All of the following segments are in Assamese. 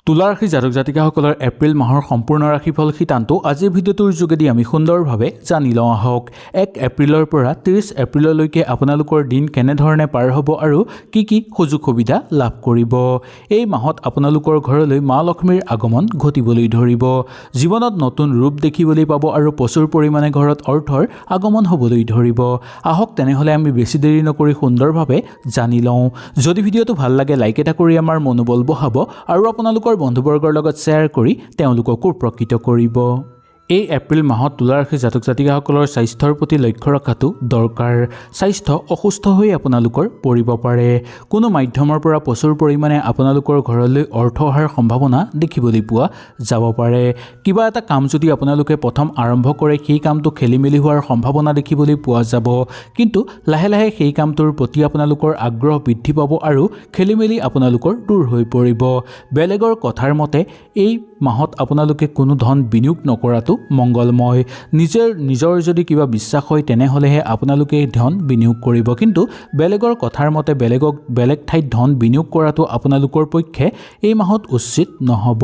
তুলা ৰাশি জাতক জাতিকাসকলৰ এপ্ৰিল মাহৰ সম্পূৰ্ণ ৰাশিফল সিদ্ধান্ত আজিৰ ভিডিঅ'টোৰ যোগেদি আমি সুন্দৰভাৱে জানি লওঁ আহক। 1 এপ্ৰিলৰ পৰা 30 এপ্ৰিললৈকে আপোনালোকৰ দিন কেনেধৰণে পাৰ হ'ব আৰু কি সুযোগ সুবিধা লাভ কৰিব। এই মাহত আপোনালোকৰ ঘৰলৈ মা লক্ষ্মীৰ আগমন ঘটিবলৈ ধৰিব। জীৱনত নতুন ৰূপ দেখিবলৈ পাব আৰু প্ৰচুৰ পৰিমাণে ঘৰত অৰ্থৰ আগমন হ'বলৈ ধৰিব। আহক তেনেহ'লে আমি বেছি দেৰি নকৰি সুন্দৰভাৱে জানি লওঁ। যদি ভিডিঅ'টো ভাল লাগে লাইক এটা কৰি আমাৰ মনোবল বঢ়াব আৰু আপোনালোকৰ বন্ধুবৰ্গৰ লগত শ্বেয়াৰ কৰি তেওঁলোককো উপকৃত কৰিব। এই এপ্ৰিল মাহত তুলা ৰাশি জাতক জাতিকাসকলৰ স্বাস্থ্যৰ প্ৰতি লক্ষ্য ৰখাটো দৰকাৰ। স্বাস্থ্য অসুস্থ হৈ আপোনালোকৰ পৰিব পাৰে। কোনো মাধ্যমৰ পৰা প্ৰচুৰ পৰিমাণে আপোনালোকৰ ঘৰলৈ অৰ্থ অহাৰ সম্ভাৱনা দেখিবলৈ পোৱা যাব পাৰে। কিবা এটা কাম যদি আপোনালোকে প্ৰথম আৰম্ভ কৰে সেই কামটো খেলিমেলি হোৱাৰ সম্ভাৱনা দেখিবলৈ পোৱা যাব, কিন্তু লাহে লাহে সেই কামটোৰ প্ৰতি আপোনালোকৰ আগ্ৰহ বৃদ্ধি পাব আৰু খেলিমেলি আপোনালোকৰ দূৰ হৈ পৰিব। বেলেগৰ কথাৰ মতে এই মাহত আপোনালোকে কোনো ধন বিনিয়োগ নকৰাটো মংগলময়। নিজৰ যদি কিবা বিশ্বাস হয় তেনেহ'লেহে আপোনালোকে ধন বিনিয়োগ কৰিব, কিন্তু বেলেগৰ কথাৰ মতে বেলেগ ঠাইত ধন বিনিয়োগ কৰাটো আপোনালোকৰ পক্ষে এই মাহত উচিত নহ'ব।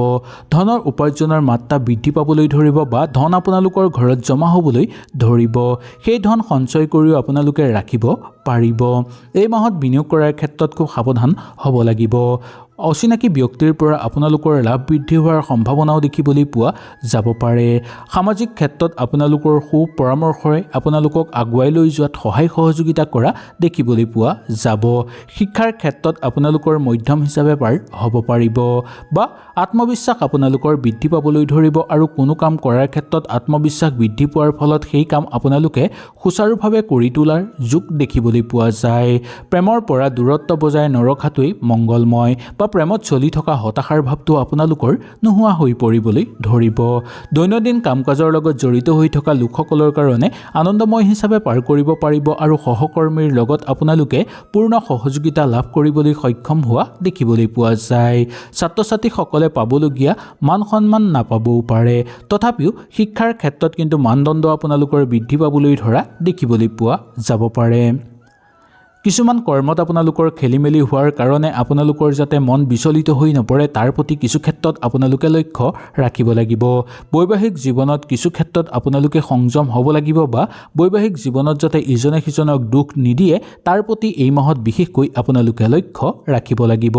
ধনৰ উপাৰ্জনৰ মাত্ৰা বৃদ্ধি পাবলৈ ধৰিব বা ধন আপোনালোকৰ ঘৰত জমা হ'বলৈ ধৰিব। সেই ধন সঞ্চয় কৰিও আপোনালোকে ৰাখিব পাৰিব। এই মাহত বিনিয়োগ কৰাৰ ক্ষেত্ৰত খুব সাৱধান হ'ব লাগিব। অচিনাকি ব্যক্তিৰ পৰা আপোনালোকৰ লাভ বৃদ্ধি হোৱাৰ সম্ভাৱনাও দেখিবলৈ পোৱা যাব পাৰে। সামাজিক ক্ষেত্ৰত আপোনালোকৰ সু পৰামৰ্শৰে আপোনালোকক আগুৱাই লৈ যোৱাত সহায় সহযোগিতা কৰা দেখিবলৈ পোৱা যাব। শিক্ষাৰ ক্ষেত্ৰত আপোনালোকৰ মধ্যম হিচাপে পাৰ হ'ব পাৰিব বা আত্মবিশ্বাস আপোনালোকৰ বৃদ্ধি পাবলৈ ধৰিব আৰু কোনো কাম কৰাৰ ক্ষেত্ৰত আত্মবিশ্বাস বৃদ্ধি পোৱাৰ ফলত সেই কাম আপোনালোকে সুচাৰুভাৱে কৰি তোলাৰ যোগ দেখিবলৈ পোৱা যায়। প্ৰেমৰ পৰা দূৰত্ব বজাই নৰখাটোৱেই মংগলময় বা প্ৰেমত চলি থকা হতাশাৰ ভাৱটো আপোনালোকৰ নোহোৱা হৈ পৰিবলৈ ধৰিব। দৈনন্দিন কাম কাজৰ লগত জড়িত হৈ থকা লোকসকলৰ কাৰণে আনন্দময় হিচাপে পাৰ কৰিব পাৰিব আৰু সহকৰ্মীৰ লগত আপোনালোকে পূৰ্ণ সহযোগিতা লাভ কৰিবলৈ সক্ষম হোৱা দেখিবলৈ পোৱা যায়। ছাত্ৰ ছাত্ৰীসকলে পাবলগীয়া মান সন্মান নাপাবও পাৰে, তথাপিও শিক্ষাৰ ক্ষেত্ৰত কিন্তু মানদণ্ড আপোনালোকৰ বৃদ্ধি পাবলৈ ধৰা দেখিবলৈ পোৱা যাব পাৰে। কিছুমান কৰ্মত আপোনালোকৰ খেলিমেলি হোৱাৰ কাৰণে আপোনালোকৰ যাতে মন বিচলিত হৈ নপৰে তাৰ প্ৰতি কিছু ক্ষেত্ৰত আপোনালোকে লক্ষ্য ৰাখিব লাগিব। বৈবাহিক জীৱনত কিছু ক্ষেত্ৰত আপোনালোকে সংযম হ'ব লাগিব বা বৈবাহিক জীৱনত যাতে ইজনে সিজনক দুখ নিদিয়ে তাৰ প্ৰতি এই মাহত বিশেষকৈ আপোনালোকে লক্ষ্য ৰাখিব লাগিব।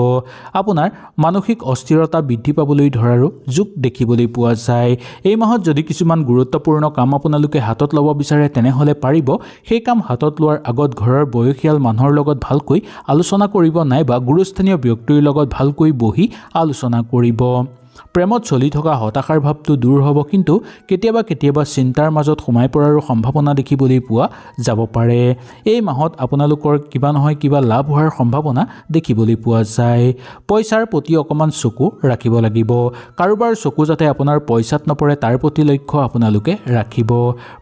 আপোনাৰ মানসিক অস্থিৰতা বৃদ্ধি পাবলৈ ধৰাৰো যোগ দেখিবলৈ পোৱা যায়। এই মাহত যদি কিছুমান গুৰুত্বপূৰ্ণ কাম আপোনালোকে হাতত ল'ব বিচাৰে তেনেহ'লে পাৰিব। সেই কাম হাতত লোৱাৰ আগত ঘৰৰ বয়সীয়াল মানুহৰ লগত ভালকৈ আলোচনা কৰিব নাইবা গুৰুস্থানীয় ব্যক্তিৰ লগত ভালকৈ বহি আলোচনা কৰিব। প্ৰেমত চলি থকা হতাশাৰ ভাৱটো দূৰ হ'ব, কিন্তু কেতিয়াবা চিন্তাৰ মাজত সোমাই পৰাৰো সম্ভাৱনা দেখিবলৈ পোৱা যাব পাৰে। এই মাহত আপোনালোকৰ কিবা নহয় কিবা লাভ হোৱাৰ সম্ভাৱনা দেখিবলৈ পোৱা যায়। পইচাৰ প্ৰতি অকণমান চকু ৰাখিব লাগিব। কাৰোবাৰ চকু যাতে আপোনাৰ পইচাত নপৰে তাৰ প্ৰতি লক্ষ্য আপোনালোকে ৰাখিব।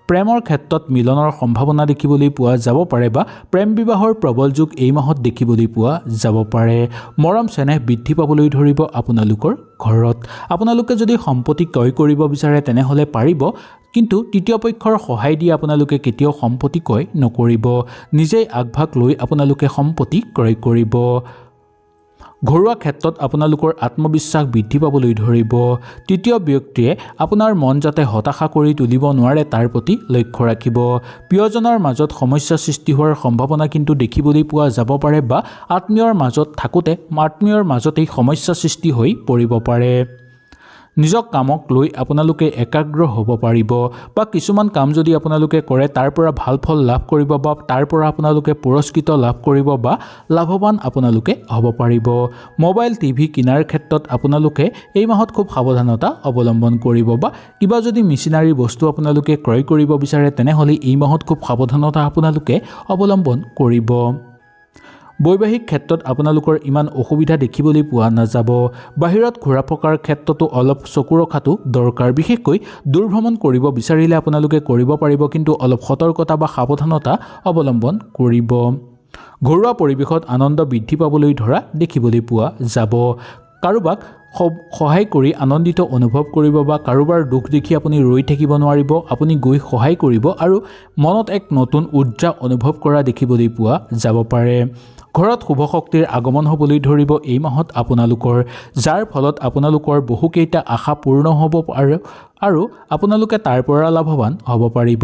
প্ৰেমৰ ক্ষেত্ৰত মিলনৰ সম্ভাৱনা দেখিবলৈ পোৱা যাব পাৰে বা প্ৰেম বিবাহৰ প্ৰবল যুগ এই মাহত দেখিবলৈ পোৱা যাব পাৰে। মৰম চেনেহ বৃদ্ধি পাবলৈ ধৰিব আপোনালোকৰ ঘৰত। আপোনালোকে যদি সম্পত্তি ক্ৰয় কৰিব বিচাৰে তেনেহ'লে পাৰিব, কিন্তু তৃতীয় পক্ষৰ সহায় দি আপোনালোকে কেতিয়াও সম্পত্তি ক্ৰয় নকৰিব। নিজেই আগভাগ লৈ আপোনালোকে সম্পত্তি ক্ৰয় কৰিব। ঘৰুৱা ক্ষেত্ৰত আপোনালোকৰ আত্মবিশ্বাস বৃদ্ধি পাবলৈ ধৰিব। তৃতীয় ব্যক্তিয়ে আপোনাৰ মন যাতে হতাশা কৰি তুলিব নোৱাৰে তাৰ প্ৰতি লক্ষ্য ৰাখিব। প্ৰিয়জনৰ মাজত সমস্যা সৃষ্টি হোৱাৰ সম্ভাৱনা কিন্তু দেখিবলৈ পোৱা যাব পাৰে বা আত্মীয়ৰ মাজতেই সমস্যা সৃষ্টি হৈ পৰিব পাৰে। নিজক কামক লৈ আপোনালোকে একাগ্ৰ হ'ব পাৰিব বা কিছুমান কাম যদি আপোনালোকে কৰে তাৰ পৰা ভাল ফল লাভ কৰিব বা তাৰ পৰা আপোনালোকে পুৰস্কৃত লাভ কৰিব বা লাভৱান আপোনালোকে হ'ব পাৰিব। মোবাইল টিভি কিনাৰ ক্ষেত্ৰত আপোনালোকে এই মাহত খুব সাৱধানতা অৱলম্বন কৰিব বা কিবা যদি মেচিনাৰী বস্তু আপোনালোকে ক্ৰয় কৰিব বিচাৰে তেনেহ'লে এই মাহত খুব সাৱধানতা আপোনালোকে অৱলম্বন কৰিব। বৈবাহিক ক্ষেত্ৰত আপোনালোকৰ ইমান অসুবিধা দেখিবলৈ পোৱা নাযাব। বাহিৰত ঘূৰা পকাৰ ক্ষেত্ৰতো অলপ চকু ৰখাটো দৰকাৰ। বিশেষকৈ দূৰভ্ৰমণ কৰিব বিচাৰিলে আপোনালোকে কৰিব পাৰিব, কিন্তু অলপ সতৰ্কতা বা সাৱধানতা অৱলম্বন কৰিব। ঘৰুৱা পৰিৱেশত আনন্দ বৃদ্ধি পাবলৈ ধৰা দেখিবলৈ পোৱা যাব। কাৰোবাক সহায় কৰি আনন্দিত অনুভৱ কৰিব বা কাৰোবাৰ দুখ দেখি আপুনি ৰৈ থাকিব নোৱাৰিব। আপুনি গৈ সহায় কৰিব আৰু মনত এক নতুন উৰ্জা অনুভৱ কৰা দেখিবলৈ পোৱা যাব পাৰে। ঘৰত শুভ শক্তিৰ আগমন হ'বলৈ ধৰিব এই মাহত আপোনালোকৰ, যাৰ ফলত আপোনালোকৰ বহুকেইটা আশা পূৰ্ণ হ'ব আৰু আপোনালোকে তাৰ পৰা লাভৱান হ'ব পাৰিব।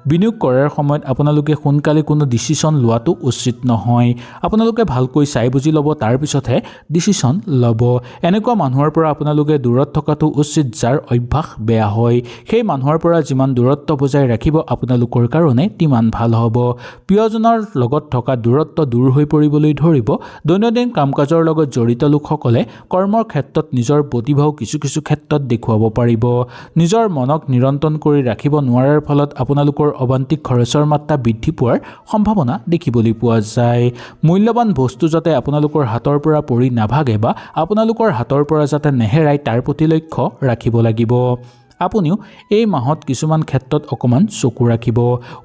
বিনিয়োগ কৰাৰ সময়ত আপোনালোকে সোনকালে কোনো ডিচিশ্যন লোৱাটো উচিত নহয়। আপোনালোকে ভালকৈ চাই বুজি ল'ব, তাৰপিছতহে ডিচিশ্যন ল'ব। এনেকুৱা মানুহৰ পৰা আপোনালোকে দূৰত থকাটো উচিত যাৰ অভ্যাস বেয়া হয়। সেই মানুহৰ পৰা যিমান দূৰত্ব বজাই ৰাখিব আপোনালোকৰ কাৰণে তিমান ভাল হ'ব। প্ৰিয়জনৰ লগত থকা দূৰত্ব দূৰ হৈ পৰিবলৈ ধৰিব। দৈনন্দিন কাম কাজৰ লগত জড়িত লোকসকলে কৰ্মৰ ক্ষেত্ৰত নিজৰ প্ৰতিভাও কিছু ক্ষেত্ৰত দেখুৱাব পাৰিব। নিজৰ মনক নিয়ন্ত্ৰণ কৰি ৰাখিব নোৱাৰাৰ ফলত আপোনালোকৰ অবান্তিক খৰচৰ মাত্ৰা বৃদ্ধি পোৱাৰ সম্ভাৱনা দেখিবলৈ পোৱা যায়। মূল্যৱান বস্তু যাতে আপোনালোকৰ হাতৰ পৰা পৰি নাভাগে বা আপোনালোকৰ হাতৰ পৰা যাতে নেহেৰাই তাৰ প্ৰতি লক্ষ্য ৰাখিব লাগিব। আপুনিও এই মাহত কিছুমান ক্ষেত্ৰত অকণমান চকু ৰাখিব।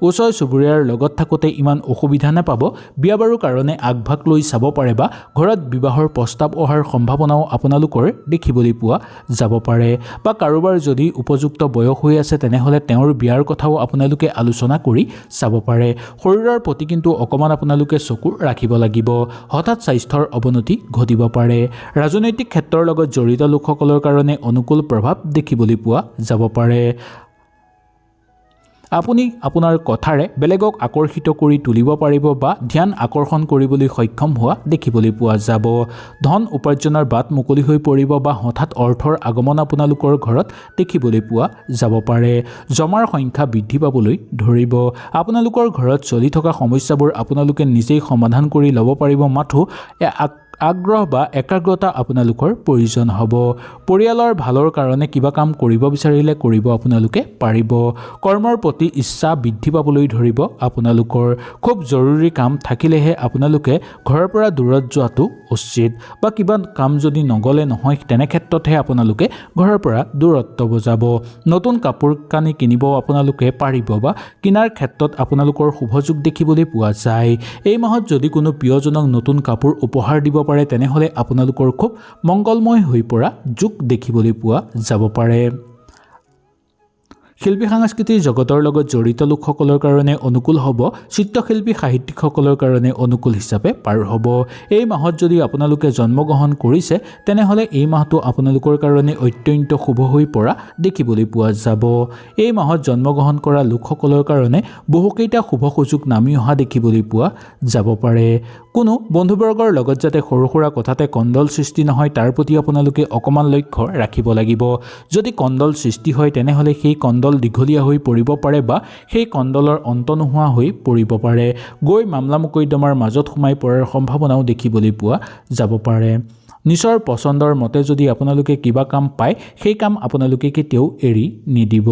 ওচৰ চুবুৰীয়াৰ লগত থাকোঁতে ইমান অসুবিধা নাপাব। বিয়া বাৰুৰ কাৰণে আগভাগ লৈ চাব পাৰে বা ঘৰত বিবাহৰ প্ৰস্তাৱ অহাৰ সম্ভাৱনাও আপোনালোকৰ দেখিবলৈ পোৱা যাব পাৰে। বা কাৰোবাৰ যদি উপযুক্ত বয়স হৈ আছে তেনেহ'লে তেওঁৰ বিয়াৰ কথাও আপোনালোকে আলোচনা কৰি চাব পাৰে। শৰীৰৰ প্ৰতি কিন্তু অকণমান আপোনালোকে চকু ৰাখিব লাগিব। হঠাৎ স্বাস্থ্যৰ অৱনতি ঘটিব পাৰে। ৰাজনৈতিক ক্ষেত্ৰৰ লগত জড়িত লোকসকলৰ কাৰণে অনুকূল প্ৰভাৱ দেখিবলৈ পোৱা যাব পাৰে। আপুনি আপোনাৰ কথাৰে বেলেগক আকৰ্ষিত কৰি তুলিব পাৰিব বা ধ্যান আকৰ্ষণ কৰিবলৈ সক্ষম হোৱা দেখিবলৈ পোৱা যাব। ধন উপাৰ্জনৰ বাট মুকলি হৈ পৰিব বা হঠাৎ অৰ্থৰ আগমন আপোনালোকৰ ঘৰত দেখিবলৈ পোৱা যাব পাৰে। জমাৰ সংখ্যা বৃদ্ধি পাবলৈ ধৰিব। আপোনালোকৰ ঘৰত চলি থকা সমস্যাবোৰ আপোনালোকে নিজেই সমাধান কৰি ল'ব পাৰিব, মাথো আগ্ৰহ বা একাগ্ৰতা আপোনালোকৰ প্ৰয়োজন হ'ব। পৰিয়ালৰ ভালৰ কাৰণে কিবা কাম কৰিব বিচাৰিলে কৰিব আপোনালোকে পাৰিব। কৰ্মৰ প্ৰতি ইচ্ছা বৃদ্ধি পাবলৈ ধৰিব আপোনালোকৰ। খুব জৰুৰী কাম থাকিলেহে আপোনালোকে ঘৰৰ পৰা দূৰত যোৱাটো উচিত বা কিবা কাম যদি নগ'লে নহয় তেনে ক্ষেত্ৰতহে আপোনালোকে ঘৰৰ পৰা দূৰত্ব বজাব। নতুন কাপোৰ কানি কিনিব আপোনালোকে পাৰিব বা কিনাৰ ক্ষেত্ৰত আপোনালোকৰ শুভযোগ দেখিবলৈ পোৱা যায়। এই মাহত যদি কোনো প্ৰিয়জনক নতুন কাপোৰ উপহাৰ দিব পাৰে তেনেহ'লে আপোনালোকৰ খুব মংগলময় হৈ পৰা যোগ দেখিবলৈ পোৱা যাব পাৰে। শিল্পী সাংস্কৃতিক জগতৰ লগত জড়িত লোকসকলৰ কাৰণে অনুকূল হ'ব। চিত্ৰশিল্পী সাহিত্যিকসকলৰ কাৰণে অনুকূল হিচাপে পাৰ হ'ব। এই মাহত যদি আপোনালোকে জন্মগ্ৰহণ কৰিছে তেনেহ'লে এই মাহটো আপোনালোকৰ কাৰণে অত্যন্ত শুভ হৈ পৰা দেখিবলৈ পোৱা যাব। এই মাহত জন্মগ্ৰহণ কৰা লোকসকলৰ কাৰণে বহুকেইটা শুভ সুযোগ নামি অহা দেখিবলৈ পোৱা যাব পাৰে। কোনো বন্ধুবৰ্গৰ লগত যাতে সৰু সুৰা কথাতে কণ্ডল সৃষ্টি নহয় তাৰ প্ৰতি আপোনালোকে অকণমান লক্ষ্য ৰাখিব লাগিব। যদি কণ্ডল সৃষ্টি হয় তেনেহ'লে সেই কণ্ডল দীঘলীয়া হৈ পৰিব পাৰে বা সেই কণ্ডলৰ অন্ত নোহোৱা হৈ পৰিব পাৰে। গৈ মামলা মোকদ্দমাৰ মাজত সোমাই পৰাৰ সম্ভাৱনাও দেখিবলৈ পোৱা যাব পাৰে। নিজৰ পচন্দৰ মতে যদি আপোনালোকে কিবা কাম পায় সেই কাম আপোনালোকে কেতিয়াও এৰি নিদিব।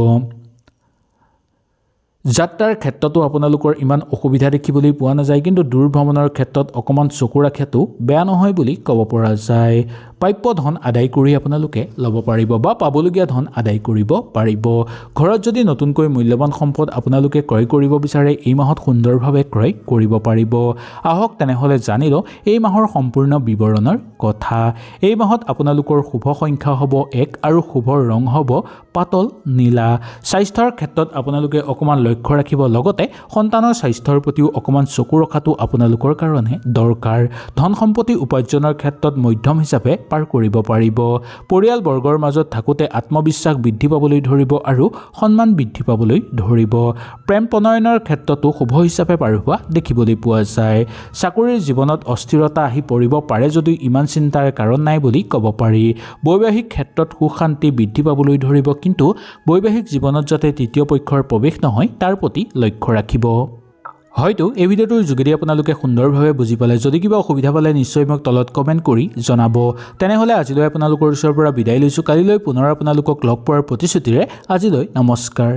যাত্ৰাৰ ক্ষেত্ৰতো আপোনালোকৰ ইমান অসুবিধা দেখিবলৈ পোৱা নাযায়, কিন্তু দূৰ ভ্ৰমণৰ ক্ষেত্ৰত অকণমান চকু ৰাখাটো বেয়া নহয় বুলি ক'ব পৰা যায়। প্ৰাপ্য ধন আদায় কৰি আপোনালোকে ল'ব পাৰিব বা পাবলগীয়া ধন আদায় কৰিব পাৰিব। ঘৰত যদি নতুনকৈ মূল্যৱান সম্পদ আপোনালোকে ক্ৰয় কৰিব বিচাৰে এই মাহত সুন্দৰভাৱে ক্ৰয় কৰিব পাৰিব। আহক তেনেহ'লে জানি লওঁ এই মাহৰ সম্পূৰ্ণ বিৱৰণৰ কথা। এই মাহত আপোনালোকৰ শুভ সংখ্যা হ'ব 1 আৰু শুভ ৰং হ'ব পাতল নীলা। স্বাস্থ্যৰ ক্ষেত্ৰত আপোনালোকে অকণমান লক্ষ্য ৰাখিব, লগতে সন্তানৰ স্বাস্থ্যৰ প্ৰতিও অকণমান চকু ৰখাটো আপোনালোকৰ কাৰণে দৰকাৰ। ধন সম্পত্তি উপাৰ্জনৰ ক্ষেত্ৰত মধ্যম হিচাপে পাৰ কৰিব পাৰিব। পৰিয়ালবৰ্গৰ মাজত থাকোঁতে আত্মবিশ্বাস বৃদ্ধি পাবলৈ ধৰিব আৰু সন্মান বৃদ্ধি পাবলৈ ধৰিব। প্ৰেম প্ৰণয়নৰ ক্ষেত্ৰতো শুভ হিচাপে পাৰ হোৱা দেখিবলৈ পোৱা যায়। চাকৰিৰ জীৱনত অস্থিৰতা আহি পৰিব পাৰে যদিও ইমান চিন্তাৰ কাৰণ নাই বুলি ক'ব পাৰি। বৈবাহিক ক্ষেত্ৰত সুখ শান্তি বৃদ্ধি পাবলৈ ধৰিব, কিন্তু বৈবাহিক জীৱনত যাতে তৃতীয় পক্ষৰ প্ৰৱেশ নহয় তাৰ প্ৰতি লক্ষ্য ৰাখিব। হয়তো এই ভিডিঅ'টোৰ যোগেদি আপোনালোকে সুন্দৰভাৱে বুজি পালে। যদি কিবা অসুবিধা পালে নিশ্চয় মোক তলত কমেণ্ট কৰি জনাব। তেনেহ'লে আজিলৈ আপোনালোকৰ ওচৰৰ পৰা বিদায় লৈছোঁ। কালিলৈ পুনৰ আপোনালোকক লগ পোৱাৰ প্ৰতিশ্ৰুতিৰে আজিলৈ নমস্কাৰ।